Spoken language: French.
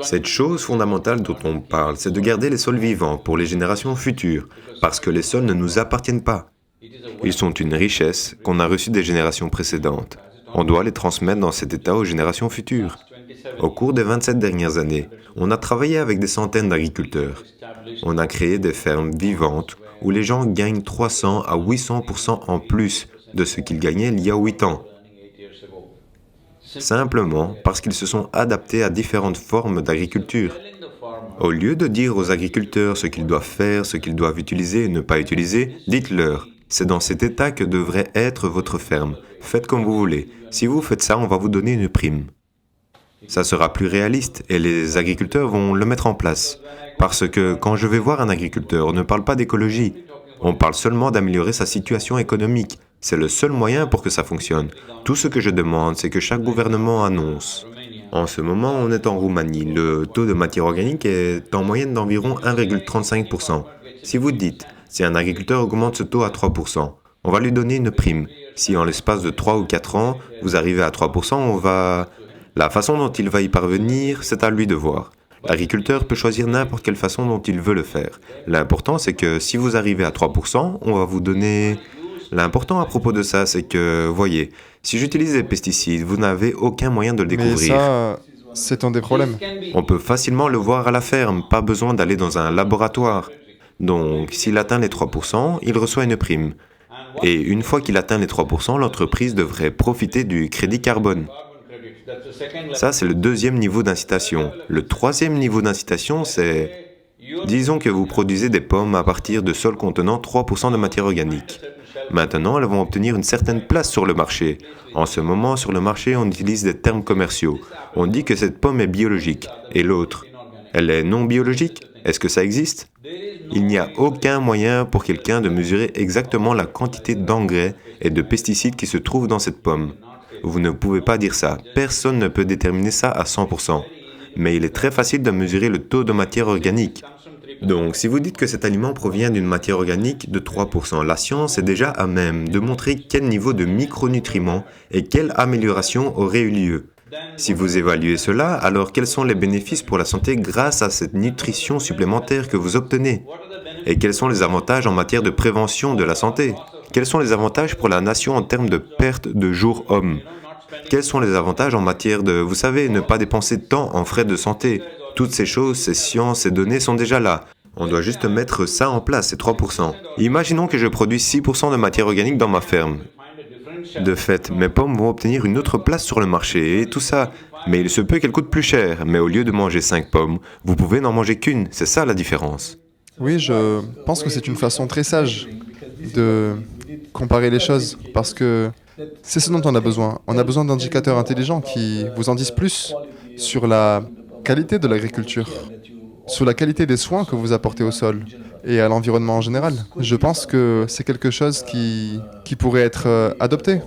Cette chose fondamentale dont on parle, c'est de garder les sols vivants pour les générations futures, parce que les sols ne nous appartiennent pas. Ils sont une richesse qu'on a reçue des générations précédentes. On doit les transmettre dans cet état aux générations futures. Au cours des 27 dernières années, on a travaillé avec des centaines d'agriculteurs. On a créé des fermes vivantes où les gens gagnent 300 à 800% en plus de ce qu'ils gagnaient il y a 8 ans. Simplement parce qu'ils se sont adaptés à différentes formes d'agriculture. Au lieu de dire aux agriculteurs ce qu'ils doivent faire, ce qu'ils doivent utiliser et ne pas utiliser, dites-leur, c'est dans cet état que devrait être votre ferme. Faites comme vous voulez. Si vous faites ça, on va vous donner une prime. Ça sera plus réaliste et les agriculteurs vont le mettre en place. Parce que quand je vais voir un agriculteur, on ne parle pas d'écologie. On parle seulement d'améliorer sa situation économique. C'est le seul moyen pour que ça fonctionne. Tout ce que je demande, c'est que chaque gouvernement annonce. En ce moment, on est en Roumanie. Le taux de matière organique est en moyenne d'environ 1,35%. Si vous dites, si un agriculteur augmente ce taux à 3%, on va lui donner une prime. Si en l'espace de 3 ou 4 ans, vous arrivez à 3%, La façon dont il va y parvenir, c'est à lui de voir. L'agriculteur peut choisir n'importe quelle façon dont il veut le faire. L'important, c'est que si vous arrivez à 3%, on va vous donner... L'important à propos de ça, c'est que, voyez, si j'utilise des pesticides, vous n'avez aucun moyen de le Mais découvrir. ça, c'est un des problèmes. On peut facilement le voir à la ferme, pas besoin d'aller dans un laboratoire. Donc, s'il atteint les 3%, il reçoit une prime. Et une fois qu'il atteint les 3%, l'entreprise devrait profiter du crédit carbone. Ça, c'est le deuxième niveau d'incitation. Le troisième niveau d'incitation, c'est... Disons que vous produisez des pommes à partir de sols contenant 3% de matière organique. Maintenant, elles vont obtenir une certaine place sur le marché. En ce moment, sur le marché, on utilise des termes commerciaux. On dit que cette pomme est biologique. Et l'autre, elle est non biologique? Est-ce que ça existe? Il n'y a aucun moyen pour quelqu'un de mesurer exactement la quantité d'engrais et de pesticides qui se trouvent dans cette pomme. Vous ne pouvez pas dire ça. Personne ne peut déterminer ça à 100%. Mais il est très facile de mesurer le taux de matière organique. Donc, si vous dites que cet aliment provient d'une matière organique de 3%, la science est déjà à même de montrer quel niveau de micronutriments et quelle amélioration aurait eu lieu. Si vous évaluez cela, alors quels sont les bénéfices pour la santé grâce à cette nutrition supplémentaire que vous obtenez? Et quels sont les avantages en matière de prévention de la santé? Quels sont les avantages pour la nation en termes de perte de jours hommes? Quels sont les avantages en matière de, vous savez, ne pas dépenser de temps en frais de santé? Toutes ces choses, ces sciences, ces données sont déjà là. On doit juste mettre ça en place, ces 3%. Imaginons que je produis 6% de matière organique dans ma ferme. De fait, mes pommes vont obtenir une autre place sur le marché et tout ça. Mais il se peut qu'elles coûtent plus cher. Mais au lieu de manger 5 pommes, vous pouvez n'en manger qu'une. C'est ça la différence. Oui, je pense que c'est une façon très sage de comparer les choses, parce que c'est ce dont on a besoin. On a besoin d'indicateurs intelligents qui vous en disent plus sur la qualité de l'agriculture, sur la qualité des soins que vous apportez au sol et à l'environnement en général. Je pense que c'est quelque chose qui pourrait être adopté.